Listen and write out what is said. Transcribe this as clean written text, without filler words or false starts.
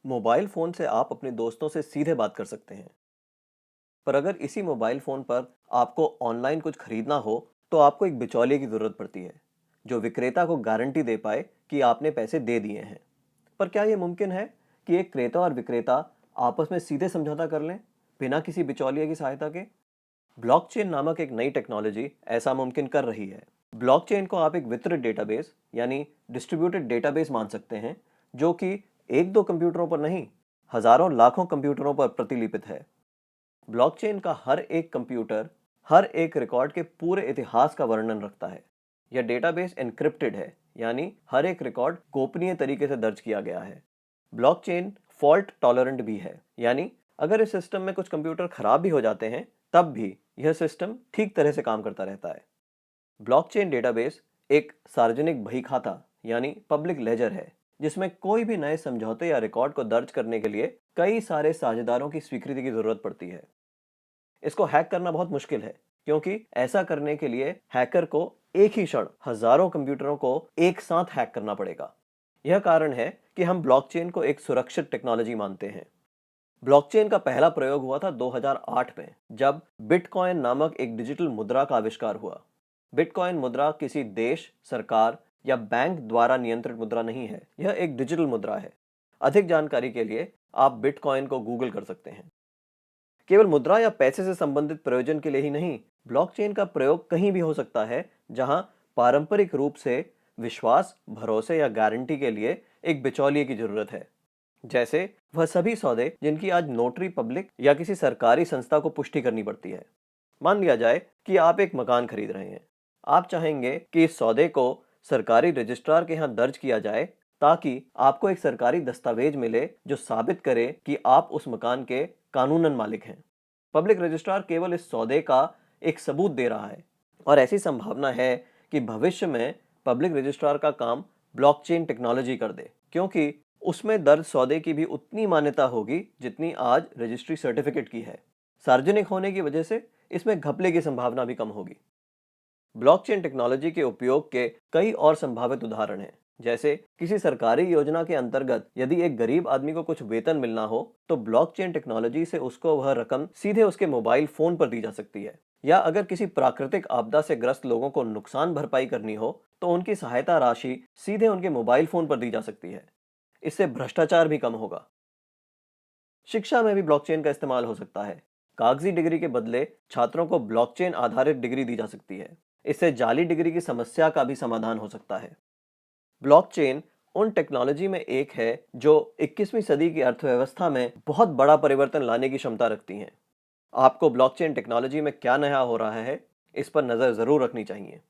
Mobile phone से आप अपने दोस्तों से सीधे बात कर सकते हैं। पर अगर इसी मोबाइल फ़ोन पर आपको ऑनलाइन कुछ खरीदना हो, तो आपको एक बिचौलिए की ज़रूरत पड़ती है, जो विक्रेता को गारंटी दे पाए कि आपने पैसे दे दिए हैं। पर क्या ये मुमकिन है कि एक क्रेता और विक्रेता आपस में सीधे समझौता कर लें, बिना किसी बिचौलिए की सहायता के? ब्लॉकचेन नामक एक नई टेक्नोलॉजी ऐसा मुमकिन कर रही है। ब्लॉकचेन को आप एक वितरित डेटाबेस यानी डिस्ट्रीब्यूटेड डेटाबेस मान सकते हैं, जो कि एक दो कंप्यूटरों पर नहीं, हजारों लाखों कंप्यूटरों पर प्रतिलिपित है। ब्लॉकचेन का हर एक कंप्यूटर हर एक रिकॉर्ड के पूरे इतिहास का वर्णन रखता है। यह डेटाबेस एन्क्रिप्टेड है, यानी हर एक रिकॉर्ड गोपनीय तरीके से दर्ज किया गया है। ब्लॉकचेन फॉल्ट टॉलरेंट भी है, यानी अगर इस सिस्टम में कुछ कंप्यूटर खराब भी हो जाते हैं, तब भी यह सिस्टम ठीक तरह से काम करता रहता है। ब्लॉकचेन डेटाबेस एक सार्वजनिक बही खाता यानी पब्लिक लेजर है, जिसमें कोई भी नए समझौते या रिकॉर्ड को दर्ज करने के लिए कई सारे साझेदारों की स्वीकृति की जरूरत पड़ती है। इसको हैक करना बहुत मुश्किल है, क्योंकि ऐसा करने के लिए हैकर को एक ही क्षण हजारों कंप्यूटरों को एक साथ हैक करना पड़ेगा। यह कारण है कि हम ब्लॉकचेन को एक सुरक्षित टेक्नोलॉजी मानते हैं। ब्लॉकचेन का पहला प्रयोग हुआ था 2008 में, जब बिटकॉइन नामक एक डिजिटल मुद्रा का आविष्कार हुआ। बिटकॉइन मुद्रा किसी देश, सरकार या बैंक द्वारा नियंत्रित मुद्रा नहीं है, यह एक डिजिटल मुद्रा है। अधिक जानकारी के लिए आप बिटकॉइन को गूगल कर सकते हैं। केवल मुद्रा या पैसे से संबंधित प्रयोजन के लिए ही नहीं, ब्लॉकचेन का प्रयोग कहीं भी हो सकता है जहां पारंपरिक रूप से विश्वास, भरोसे या गारंटी के लिए एक बिचौलिए की जरूरत है। जैसे वह सभी सौदे जिनकी आज नोटरी पब्लिक या किसी सरकारी संस्था को पुष्टि करनी पड़ती है। मान लिया जाए कि आप एक मकान खरीद रहे हैं। आप चाहेंगे कि इस सौदे को सरकारी रजिस्ट्रार के यहाँ दर्ज किया जाए, ताकि आपको एक सरकारी दस्तावेज मिले जो साबित करे कि आप उस मकान के कानूनन मालिक हैं। पब्लिक रजिस्ट्रार केवल इस सौदे का एक सबूत दे रहा है, और ऐसी संभावना है कि भविष्य में पब्लिक रजिस्ट्रार का काम ब्लॉकचेन टेक्नोलॉजी कर दे, क्योंकि उसमें दर्ज सौदे की भी उतनी मान्यता होगी जितनी आज रजिस्ट्री सर्टिफिकेट की है। सार्वजनिक होने की वजह से इसमें घपले की संभावना भी कम होगी। ब्लॉकचेन टेक्नोलॉजी के उपयोग के कई और संभावित उदाहरण हैं। जैसे किसी सरकारी योजना के अंतर्गत यदि एक गरीब आदमी को कुछ वेतन मिलना हो, तो ब्लॉकचेन टेक्नोलॉजी से उसको वह रकम सीधे उसके मोबाइल फोन पर दी जा सकती है। या अगर किसी प्राकृतिक आपदा से ग्रस्त लोगों को नुकसान भरपाई करनी हो, तो उनकी सहायता राशि सीधे उनके मोबाइल फोन पर दी जा सकती है। इससे भ्रष्टाचार भी कम होगा। शिक्षा में भी ब्लॉकचेन का इस्तेमाल हो सकता है। कागजी डिग्री के बदले छात्रों को ब्लॉकचेन आधारित डिग्री दी जा सकती है। इससे जाली डिग्री की समस्या का भी समाधान हो सकता है। ब्लॉकचेन उन टेक्नोलॉजी में एक है जो 21वीं सदी की अर्थव्यवस्था में बहुत बड़ा परिवर्तन लाने की क्षमता रखती हैं। आपको ब्लॉकचेन टेक्नोलॉजी में क्या नया हो रहा है, इस पर नजर जरूर रखनी चाहिए।